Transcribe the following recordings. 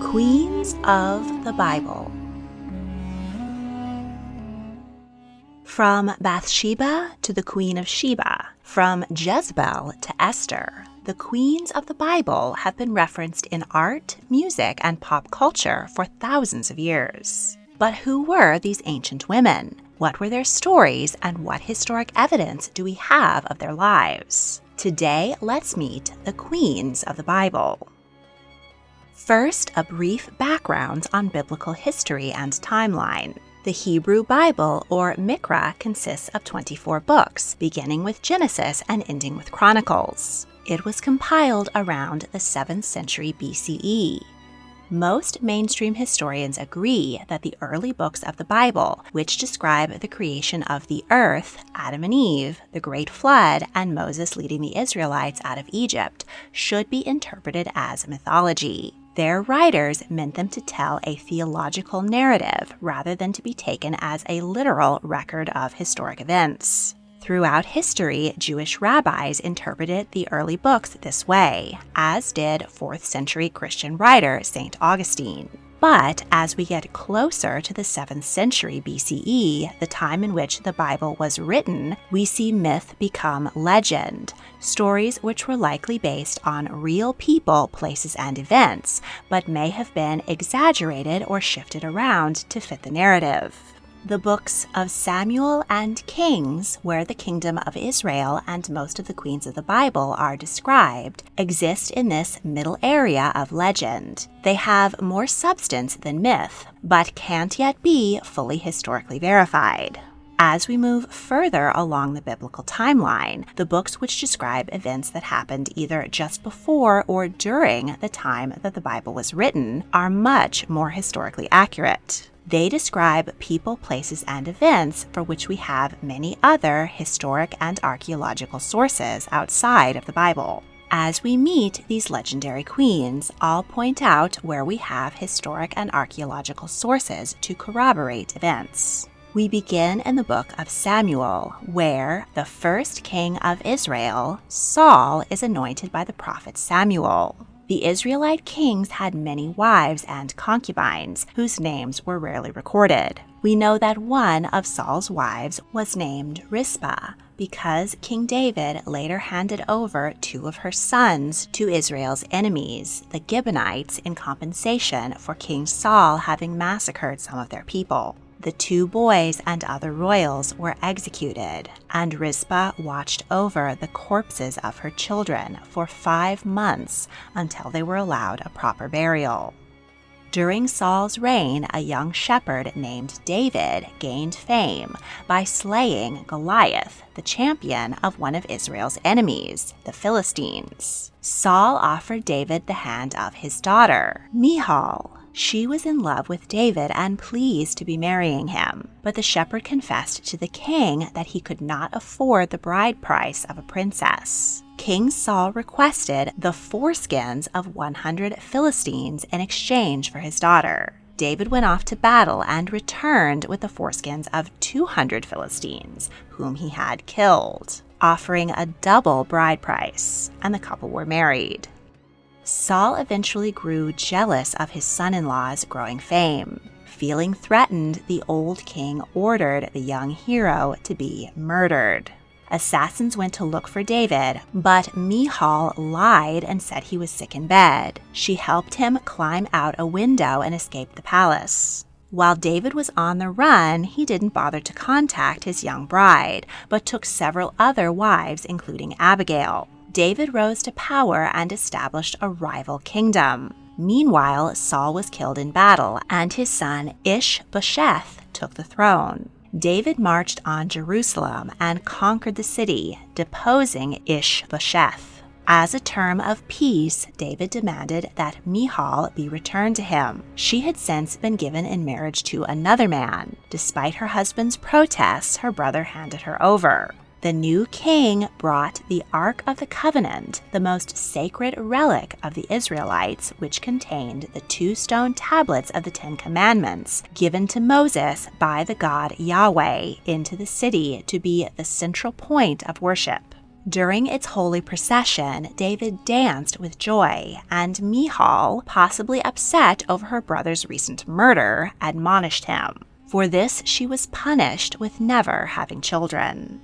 Queens of the Bible. From Bathsheba to the Queen of Sheba, from Jezebel to Esther, the queens of the Bible have been referenced in art, music, and pop culture for thousands of years. But who were these ancient women? What were their stories, and what historic evidence do we have of their lives? Today, let's meet the queens of the Bible. First, a brief background on biblical history and timeline. The Hebrew Bible, or Mikra, consists of 24 books, beginning with Genesis and ending with Chronicles. It was compiled around the 7th century BCE. Most mainstream historians agree that the early books of the Bible, which describe the creation of the earth, Adam and Eve, the Great Flood, and Moses leading the Israelites out of Egypt, should be interpreted as mythology. Their writers meant them to tell a theological narrative rather than to be taken as a literal record of historic events. Throughout history, Jewish rabbis interpreted the early books this way, as did 4th century Christian writer St. Augustine. But as we get closer to the 7th century BCE, the time in which the Bible was written, we see myth become legend, stories which were likely based on real people, places, and events, but may have been exaggerated or shifted around to fit the narrative. The books of Samuel and Kings, where the kingdom of Israel and most of the queens of the Bible are described, exist in this middle area of legend. They have more substance than myth, but can't yet be fully historically verified. As we move further along the biblical timeline, the books which describe events that happened either just before or during the time that the Bible was written are much more historically accurate. They describe people, places, and events for which we have many other historic and archaeological sources outside of the Bible. As we meet these legendary queens, I'll point out where we have historic and archaeological sources to corroborate events. We begin in the book of Samuel, where the first king of Israel, Saul, is anointed by the prophet Samuel. The Israelite kings had many wives and concubines, whose names were rarely recorded. We know that one of Saul's wives was named Rizpah, because King David later handed over 2 of her sons to Israel's enemies, the Gibeonites, in compensation for King Saul having massacred some of their people. The 2 boys and other royals were executed, and Rizpah watched over the corpses of her children for 5 months until they were allowed a proper burial. During Saul's reign, a young shepherd named David gained fame by slaying Goliath, the champion of one of Israel's enemies, the Philistines. Saul offered David the hand of his daughter, Michal. She was in love with David and pleased to be marrying him, but the shepherd confessed to the king that he could not afford the bride price of a princess. King Saul requested the foreskins of 100 Philistines in exchange for his daughter. David went off to battle and returned with the foreskins of 200 Philistines, whom he had killed, offering a double bride price, and the couple were married. Saul eventually grew jealous of his son-in-law's growing fame. Feeling threatened, the old king ordered the young hero to be murdered. Assassins went to look for David, but Michal lied and said he was sick in bed. She helped him climb out a window and escape the palace. While David was on the run, he didn't bother to contact his young bride, but took several other wives, including Abigail. David rose to power and established a rival kingdom. Meanwhile, Saul was killed in battle, and his son Ish-bosheth took the throne. David marched on Jerusalem and conquered the city, deposing Ish-bosheth. As a term of peace, David demanded that Michal be returned to him. She had since been given in marriage to another man. Despite her husband's protests, her brother handed her over. The new king brought the Ark of the Covenant, the most sacred relic of the Israelites, which contained the 2 stone tablets of the 10 Commandments given to Moses by the God Yahweh, into the city to be the central point of worship. During its holy procession, David danced with joy, and Michal, possibly upset over her brother's recent murder, admonished him. For this she was punished with never having children.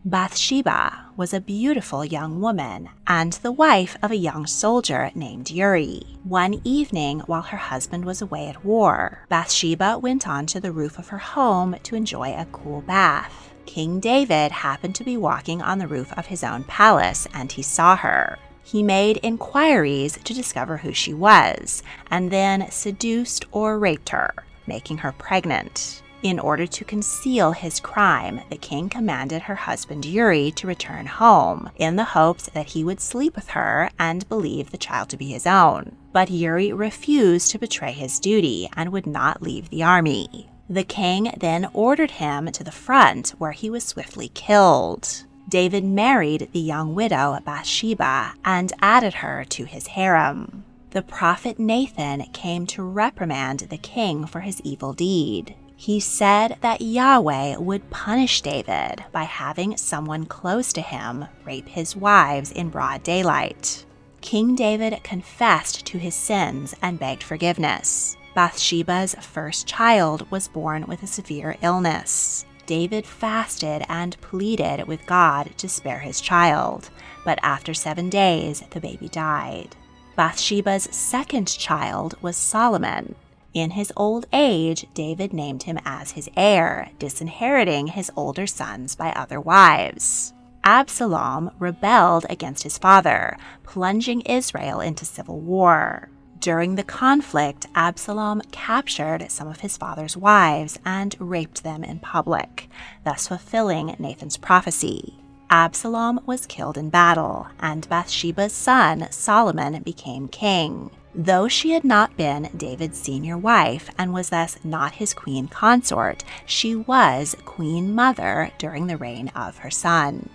Bathsheba was a beautiful young woman and the wife of a young soldier named Uri. One evening, while her husband was away at war, Bathsheba went on to the roof of her home to enjoy a cool bath. King David happened to be walking on the roof of his own palace, and he saw her. He made inquiries to discover who she was, and then seduced or raped her, making her pregnant. In order to conceal his crime, the king commanded her husband Uri to return home, in the hopes that he would sleep with her and believe the child to be his own. But Uri refused to betray his duty and would not leave the army. The king then ordered him to the front, where he was swiftly killed. David married the young widow Bathsheba and added her to his harem. The prophet Nathan came to reprimand the king for his evil deed. He said that Yahweh would punish David by having someone close to him rape his wives in broad daylight. King David confessed to his sins and begged forgiveness. Bathsheba's first child was born with a severe illness. David fasted and pleaded with God to spare his child, but after 7 days, the baby died. Bathsheba's second child was Solomon. In his old age, David named him as his heir, disinheriting his older sons by other wives. Absalom rebelled against his father, plunging Israel into civil war. During the conflict, Absalom captured some of his father's wives and raped them in public, thus fulfilling Nathan's prophecy. Absalom was killed in battle, and Bathsheba's son Solomon became king. Though she had not been David's senior wife and was thus not his queen consort, she was queen mother during the reign of her son.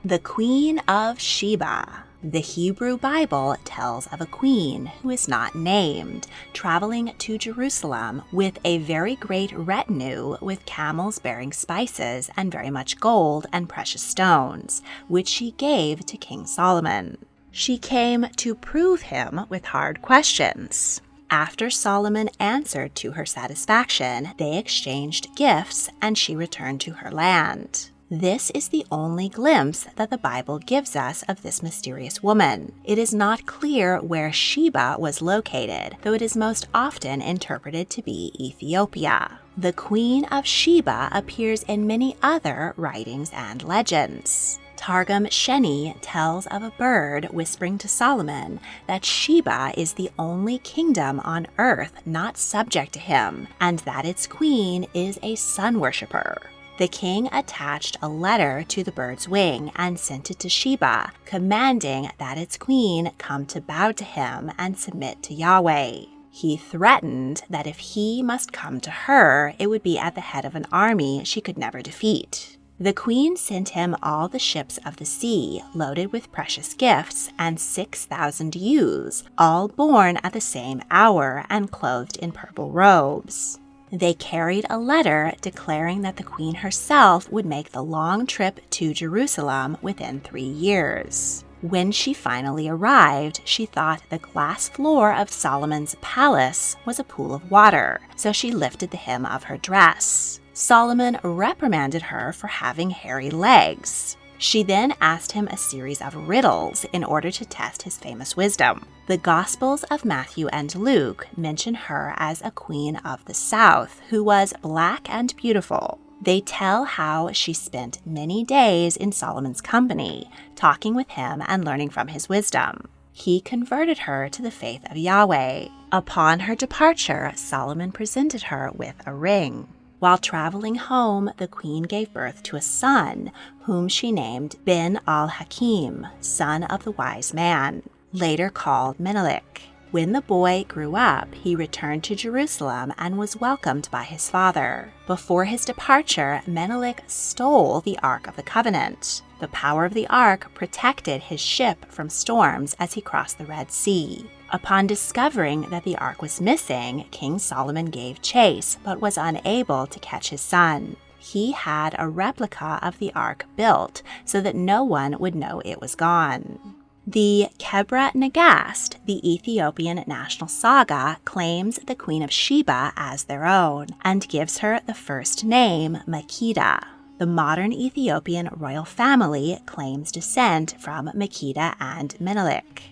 The Queen of Sheba. The Hebrew Bible tells of a queen who is not named, traveling to Jerusalem with a very great retinue with camels bearing spices and very much gold and precious stones, which she gave to King Solomon. She came to prove him with hard questions. After Solomon answered to her satisfaction, they exchanged gifts and she returned to her land. This is the only glimpse that the Bible gives us of this mysterious woman. It is not clear where Sheba was located, though it is most often interpreted to be Ethiopia. The Queen of Sheba appears in many other writings and legends. Targum Sheni tells of a bird whispering to Solomon that Sheba is the only kingdom on earth not subject to him, and that its queen is a sun worshipper. The king attached a letter to the bird's wing and sent it to Sheba, commanding that its queen come to bow to him and submit to Yahweh. He threatened that if he must come to her, it would be at the head of an army she could never defeat. The queen sent him all the ships of the sea, loaded with precious gifts, and 6,000 youths, all born at the same hour and clothed in purple robes. They carried a letter declaring that the queen herself would make the long trip to Jerusalem within 3 years. When she finally arrived, she thought the glass floor of Solomon's palace was a pool of water, so she lifted the hem of her dress. Solomon reprimanded her for having hairy legs. She then asked him a series of riddles in order to test his famous wisdom. The Gospels of Matthew and Luke mention her as a queen of the south who was black and beautiful. They tell how she spent many days in Solomon's company, talking with him and learning from his wisdom. He converted her to the faith of Yahweh. Upon her departure, Solomon presented her with a ring. While traveling home, the queen gave birth to a son, whom she named Ben al-Hakim, son of the wise man, later called Menelik. When the boy grew up, he returned to Jerusalem and was welcomed by his father. Before his departure, Menelik stole the Ark of the Covenant. The power of the Ark protected his ship from storms as he crossed the Red Sea. Upon discovering that the Ark was missing, King Solomon gave chase, but was unable to catch his son. he had a replica of the ark built so that no one would know it was gone. The Kebra Nagast, the Ethiopian national saga, claims the Queen of Sheba as their own and gives her the first name Makeda. The modern Ethiopian royal family claims descent from Makeda and Menelik.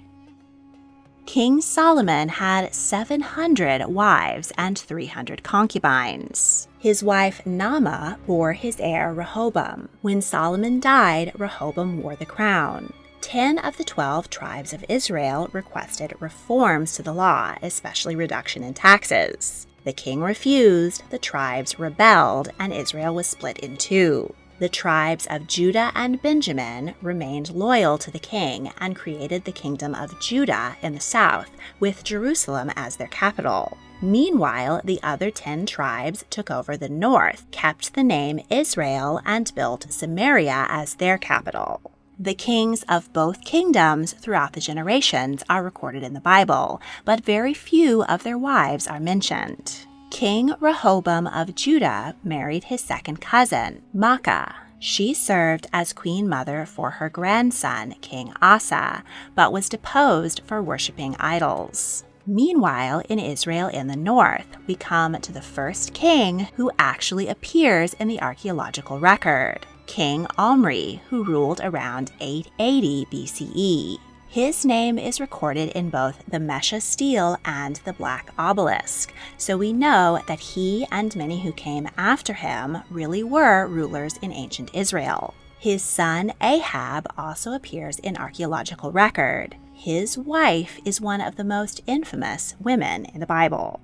King Solomon had 700 wives and 300 concubines. His wife Naamah bore his heir Rehoboam. When Solomon died, Rehoboam wore the crown. 10 of the 12 tribes of Israel requested reforms to the law, especially reduction in taxes. The king refused, the tribes rebelled, and Israel was split in two. The tribes of Judah and Benjamin remained loyal to the king and created the kingdom of Judah in the south, with Jerusalem as their capital. Meanwhile, the other 10 tribes took over the north, kept the name Israel, and built Samaria as their capital. The kings of both kingdoms throughout the generations are recorded in the Bible, but very few of their wives are mentioned. King Rehoboam of Judah married his second cousin, Maacah. She served as queen mother for her grandson, King Asa, but was deposed for worshiping idols. Meanwhile, in Israel in the north, we come to the first king who actually appears in the archaeological record, King Omri, who ruled around 880 BCE. His name is recorded in both the Mesha stele and the Black Obelisk, so we know that he and many who came after him really were rulers in ancient Israel. His son Ahab also appears in archaeological record. His wife is one of the most infamous women in the Bible.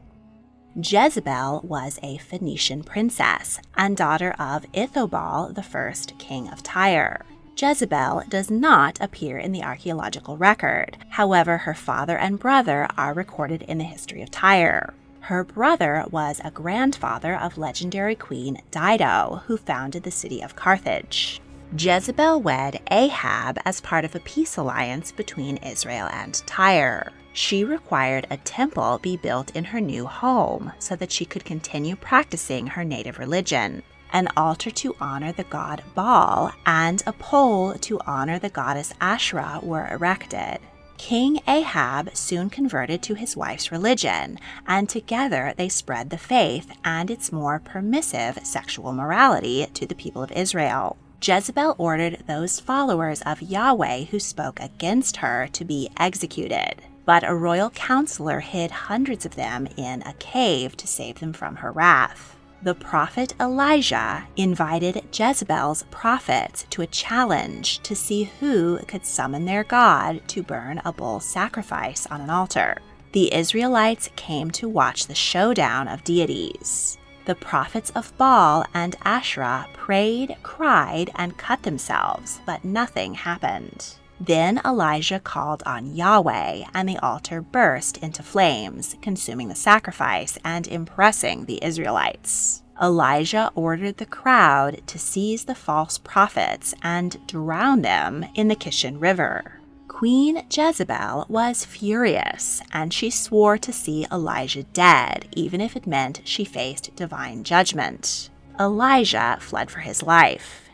Jezebel was a Phoenician princess and daughter of Ithobal, the first king of Tyre. Jezebel does not appear in the archaeological record. However, her father and brother are recorded in the history of Tyre. Her brother was a grandfather of legendary queen Dido, who founded the city of Carthage. Jezebel wed Ahab as part of a peace alliance between Israel and Tyre. She required a temple be built in her new home so that she could continue practicing her native religion. An altar to honor the god Baal and a pole to honor the goddess Asherah were erected. King Ahab soon converted to his wife's religion, and together they spread the faith and its more permissive sexual morality to the people of Israel. Jezebel ordered those followers of Yahweh who spoke against her to be executed, but a royal counselor hid hundreds of them in a cave to save them from her wrath. The prophet Elijah invited Jezebel's prophets to a challenge to see who could summon their god to burn a bull sacrifice on an altar. The Israelites came to watch the showdown of deities. The prophets of Baal and Asherah prayed, cried, and cut themselves, but nothing happened. Then Elijah called on Yahweh, and the altar burst into flames, consuming the sacrifice and impressing the Israelites. Elijah ordered the crowd to seize the false prophets and drown them in the Kishon River. Queen Jezebel was furious, and she swore to see Elijah dead, even if it meant she faced divine judgment. Elijah fled for his life.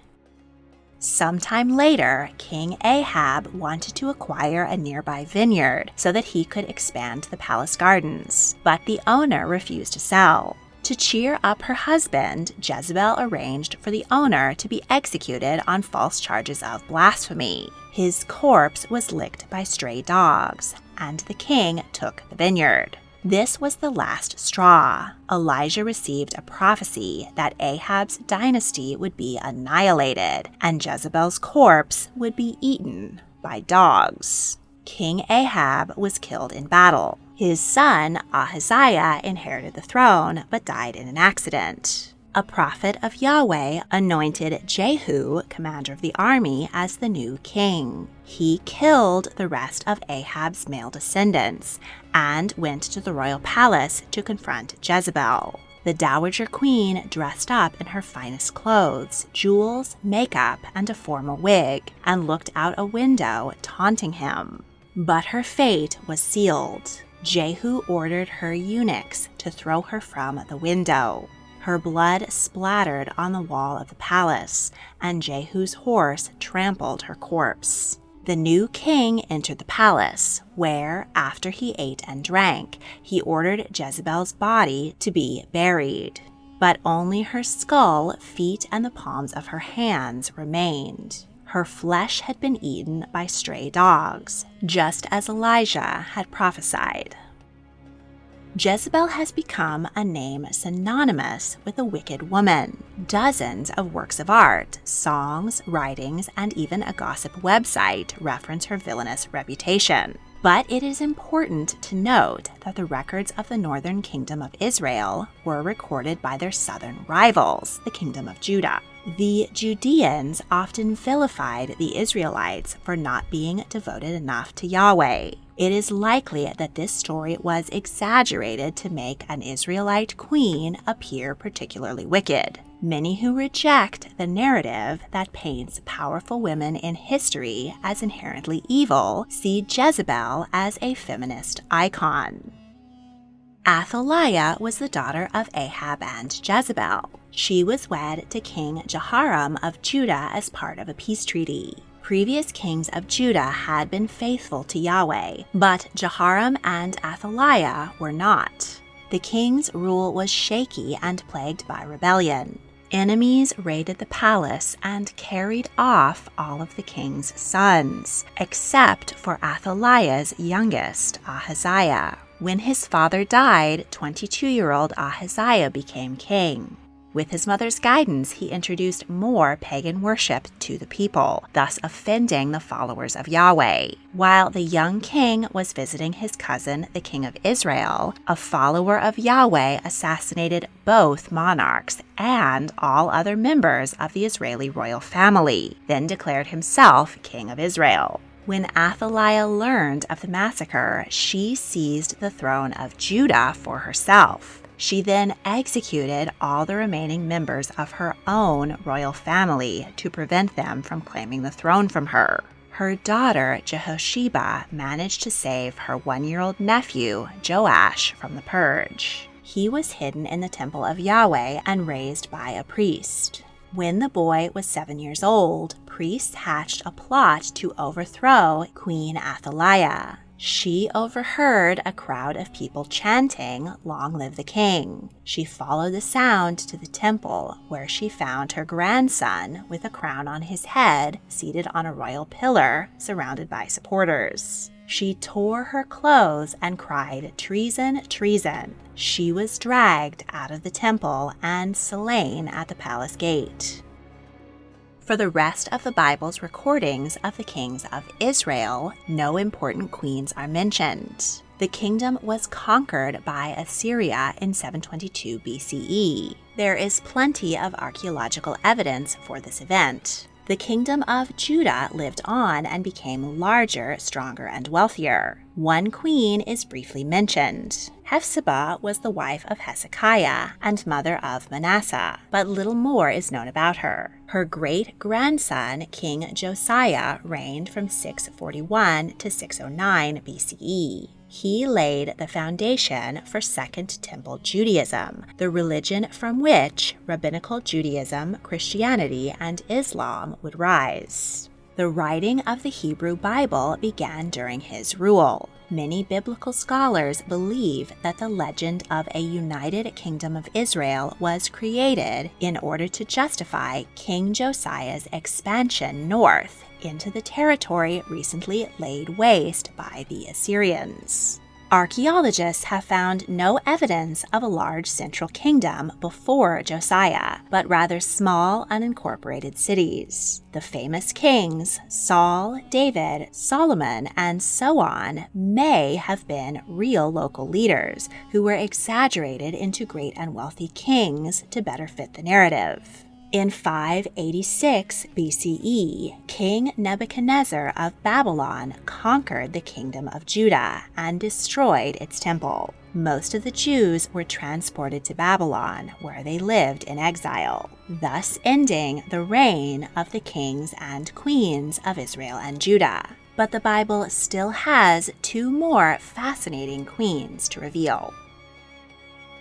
Sometime later, King Ahab wanted to acquire a nearby vineyard so that he could expand the palace gardens, but the owner refused to sell. To cheer up her husband, Jezebel arranged for the owner to be executed on false charges of blasphemy. His corpse was licked by stray dogs, and the king took the vineyard. This was the last straw. Elijah received a prophecy that Ahab's dynasty would be annihilated, and Jezebel's corpse would be eaten by dogs. King Ahab was killed in battle. His son, Ahaziah, inherited the throne, but died in an accident. A prophet of Yahweh anointed Jehu, commander of the army, as the new king. He killed the rest of Ahab's male descendants and went to the royal palace to confront Jezebel. The dowager queen dressed up in her finest clothes, jewels, makeup, and a formal wig, and looked out a window, taunting him. But her fate was sealed. Jehu ordered her eunuchs to throw her from the window. Her blood splattered on the wall of the palace, and Jehu's horse trampled her corpse. The new king entered the palace, where, after he ate and drank, he ordered Jezebel's body to be buried. But only her skull, feet, and the palms of her hands remained. Her flesh had been eaten by stray dogs, just as Elijah had prophesied. Jezebel has become a name synonymous with a wicked woman. Dozens of works of art, songs, writings, and even a gossip website reference her villainous reputation. But it is important to note that the records of the northern kingdom of Israel were recorded by their southern rivals, the kingdom of Judah. The Judeans often vilified the Israelites for not being devoted enough to Yahweh. It is likely that this story was exaggerated to make an Israelite queen appear particularly wicked. Many who reject the narrative that paints powerful women in history as inherently evil see Jezebel as a feminist icon. Athaliah was the daughter of Ahab and Jezebel. She was wed to King Jehoram of Judah as part of a peace treaty. Previous kings of Judah had been faithful to Yahweh, but Jehoram and Athaliah were not. The king's rule was shaky and plagued by rebellion. Enemies raided the palace and carried off all of the king's sons, except for Athaliah's youngest, Ahaziah. When his father died, 22-year-old Ahaziah became king. With his mother's guidance, he introduced more pagan worship to the people, thus offending the followers of Yahweh. While the young king was visiting his cousin, the king of Israel, a follower of Yahweh assassinated both monarchs and all other members of the Israeli royal family, then declared himself king of Israel. When Athaliah learned of the massacre, she seized the throne of Judah for herself. She then executed all the remaining members of her own royal family to prevent them from claiming the throne from her. Her daughter, Jehosheba, managed to save her 1-year-old nephew, Joash, from the purge. He was hidden in the temple of Yahweh and raised by a priest. When the boy was 7 years old, priests hatched a plot to overthrow Queen Athaliah. She overheard a crowd of people chanting, "Long live the king." She followed the sound to the temple, where she found her grandson with a crown on his head, seated on a royal pillar, surrounded by supporters. She tore her clothes and cried, "Treason, treason." She was dragged out of the temple and slain at the palace gate. For the rest of the Bible's recordings of the kings of Israel, no important queens are mentioned. The kingdom was conquered by Assyria in 722 BCE. There is plenty of archaeological evidence for this event. The kingdom of Judah lived on and became larger, stronger, and wealthier. One queen is briefly mentioned. Hephzibah was the wife of Hezekiah and mother of Manasseh, but little more is known about her. Her great-grandson, King Josiah, reigned from 641 to 609 BCE. He laid the foundation for Second Temple Judaism, the religion from which rabbinical Judaism, Christianity, and Islam would rise. The writing of the Hebrew Bible began during his rule. Many biblical scholars believe that the legend of a united kingdom of Israel was created in order to justify King Josiah's expansion north into the territory recently laid waste by the Assyrians. Archaeologists have found no evidence of a large central kingdom before Josiah, but rather small unincorporated cities. The famous kings, Saul, David, Solomon, and so on, may have been real local leaders who were exaggerated into great and wealthy kings to better fit the narrative. In 586 BCE, King Nebuchadnezzar of Babylon conquered the kingdom of Judah and destroyed its temple. Most of the Jews were transported to Babylon, where they lived in exile, thus ending the reign of the kings and queens of Israel and Judah. But the Bible still has 2 more fascinating queens to reveal.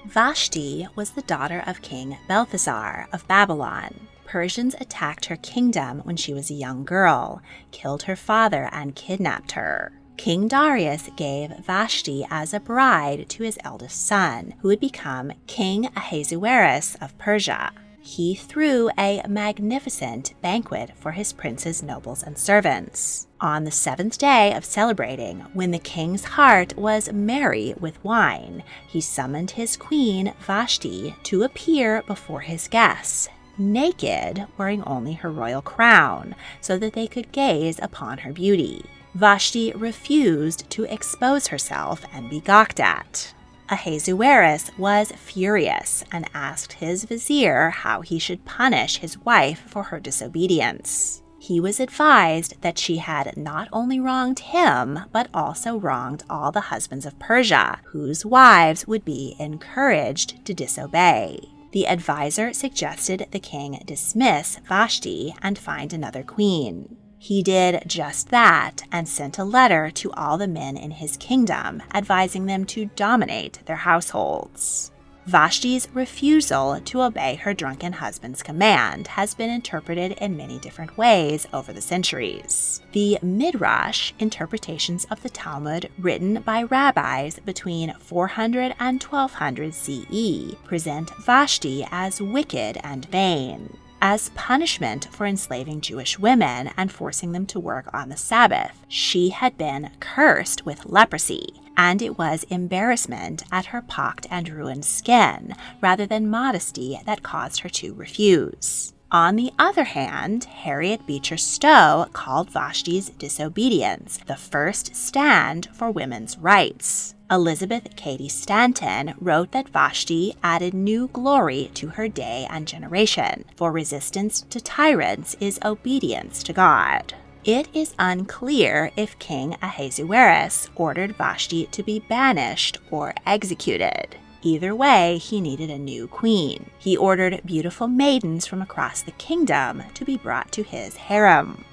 Vashti was the daughter of King Balthasar of Babylon. Persians attacked her kingdom when she was a young girl, killed her father, and kidnapped her. King Darius gave Vashti as a bride to his eldest son, who would become King Ahasuerus of Persia. He threw a magnificent banquet for his prince's nobles and servants. On the 7th day of celebrating, when the king's heart was merry with wine, he summoned his queen Vashti to appear before his guests, naked, wearing only her royal crown, so that they could gaze upon her beauty. Vashti refused to expose herself and be gawked at. Ahasuerus was furious and asked his vizier how he should punish his wife for her disobedience. He was advised that she had not only wronged him, but also wronged all the husbands of Persia, whose wives would be encouraged to disobey. The advisor suggested the king dismiss Vashti and find another queen. He did just that and sent a letter to all the men in his kingdom, advising them to dominate their households. Vashti's refusal to obey her drunken husband's command has been interpreted in many different ways over the centuries. The Midrash, interpretations of the Talmud written by rabbis between 400 and 1200 CE, present Vashti as wicked and vain. As punishment for enslaving Jewish women and forcing them to work on the Sabbath, she had been cursed with leprosy, and it was embarrassment at her pocked and ruined skin rather than modesty that caused her to refuse. On the other hand, Harriet Beecher Stowe called Vashti's disobedience the first stand for women's rights. Elizabeth Cady Stanton wrote that Vashti added new glory to her day and generation, for resistance to tyrants is obedience to God. It is unclear if King Ahasuerus ordered Vashti to be banished or executed. Either way, he needed a new queen. He ordered beautiful maidens from across the kingdom to be brought to his harem.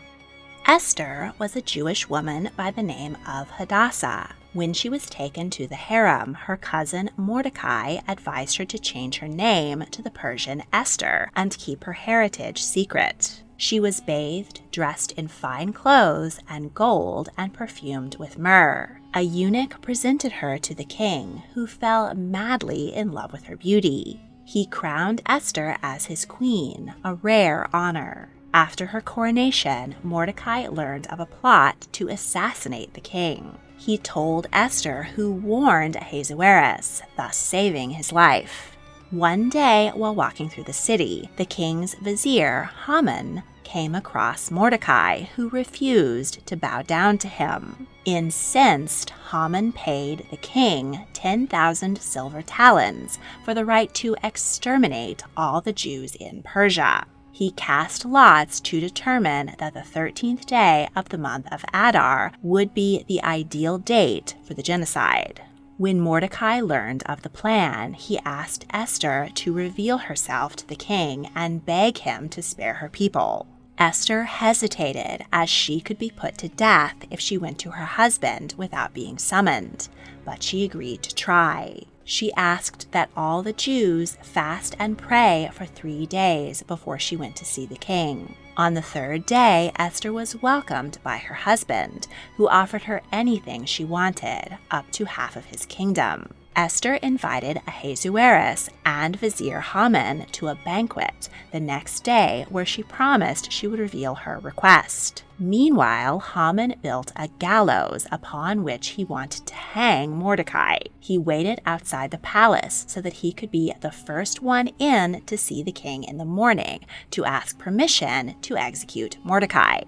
Esther was a Jewish woman by the name of Hadassah. When she was taken to the harem, her cousin Mordecai advised her to change her name to the Persian Esther and keep her heritage secret. She was bathed, dressed in fine clothes and gold, and perfumed with myrrh. A eunuch presented her to the king, who fell madly in love with her beauty. He crowned Esther as his queen, a rare honor. After her coronation, Mordecai learned of a plot to assassinate the king. He told Esther, who warned Ahasuerus, thus saving his life. One day, while walking through the city, the king's vizier, Haman, came across Mordecai, who refused to bow down to him. Incensed, Haman paid the king 10,000 silver talents for the right to exterminate all the Jews in Persia. He cast lots to determine that the 13th day of the month of Adar would be the ideal date for the genocide. When Mordecai learned of the plan, he asked Esther to reveal herself to the king and beg him to spare her people. Esther hesitated, as she could be put to death if she went to her husband without being summoned, but she agreed to try. She asked that all the Jews fast and pray for 3 days before she went to see the king. On the 3rd day, Esther was welcomed by her husband, who offered her anything she wanted, up to half of his kingdom. Esther invited Ahasuerus and Vizier Haman to a banquet the next day, where she promised she would reveal her request. Meanwhile, Haman built a gallows upon which he wanted to hang Mordecai. He waited outside the palace so that he could be the first one in to see the king in the morning to ask permission to execute Mordecai.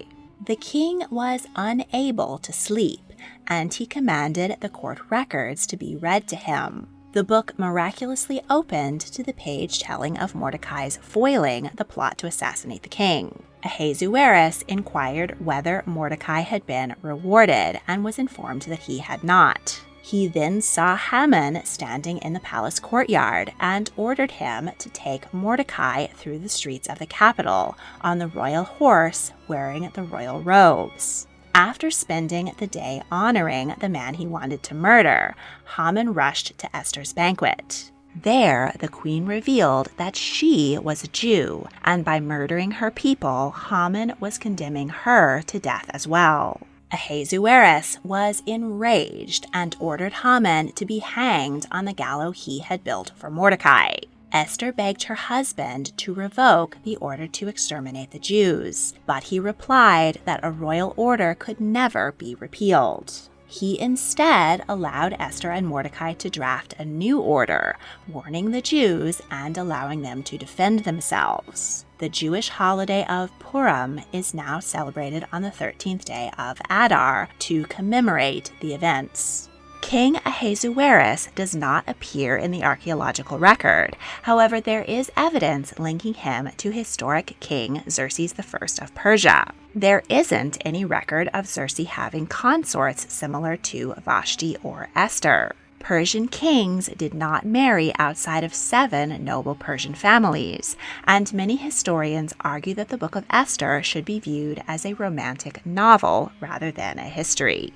The king was unable to sleep, and he commanded the court records to be read to him. The book miraculously opened to the page telling of Mordecai's foiling the plot to assassinate the king. Ahasuerus inquired whether Mordecai had been rewarded and was informed that he had not. He then saw Haman standing in the palace courtyard and ordered him to take Mordecai through the streets of the capital on the royal horse wearing the royal robes. After spending the day honoring the man he wanted to murder, Haman rushed to Esther's banquet. There, the queen revealed that she was a Jew, and by murdering her people, Haman was condemning her to death as well. Ahasuerus was enraged and ordered Haman to be hanged on the gallows he had built for Mordecai. Esther begged her husband to revoke the order to exterminate the Jews, but he replied that a royal order could never be repealed. He instead allowed Esther and Mordecai to draft a new order, warning the Jews and allowing them to defend themselves. The Jewish holiday of Purim is now celebrated on the 13th day of Adar to commemorate the events. King Ahasuerus does not appear in the archaeological record. However, there is evidence linking him to historic King Xerxes I of Persia. There isn't any record of Xerxes having consorts similar to Vashti or Esther. Persian kings did not marry outside of 7 noble Persian families, and many historians argue that the Book of Esther should be viewed as a romantic novel rather than a history.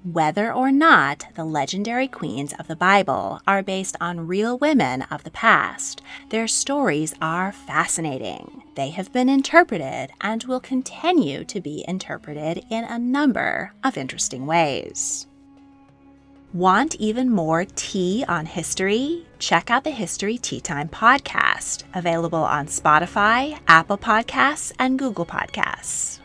Whether or not the legendary queens of the Bible are based on real women of the past, their stories are fascinating. They have been interpreted and will continue to be interpreted in a number of interesting ways. Want even more tea on history? Check out the History Tea Time podcast, available on Spotify, Apple Podcasts, and Google Podcasts.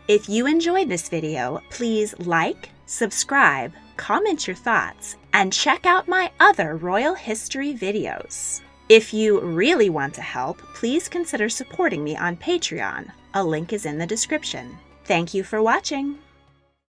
If you enjoyed this video, please like, subscribe, comment your thoughts, and check out my other royal history videos. If you really want to help, please consider supporting me on Patreon. A link is in the description. Thank you for watching.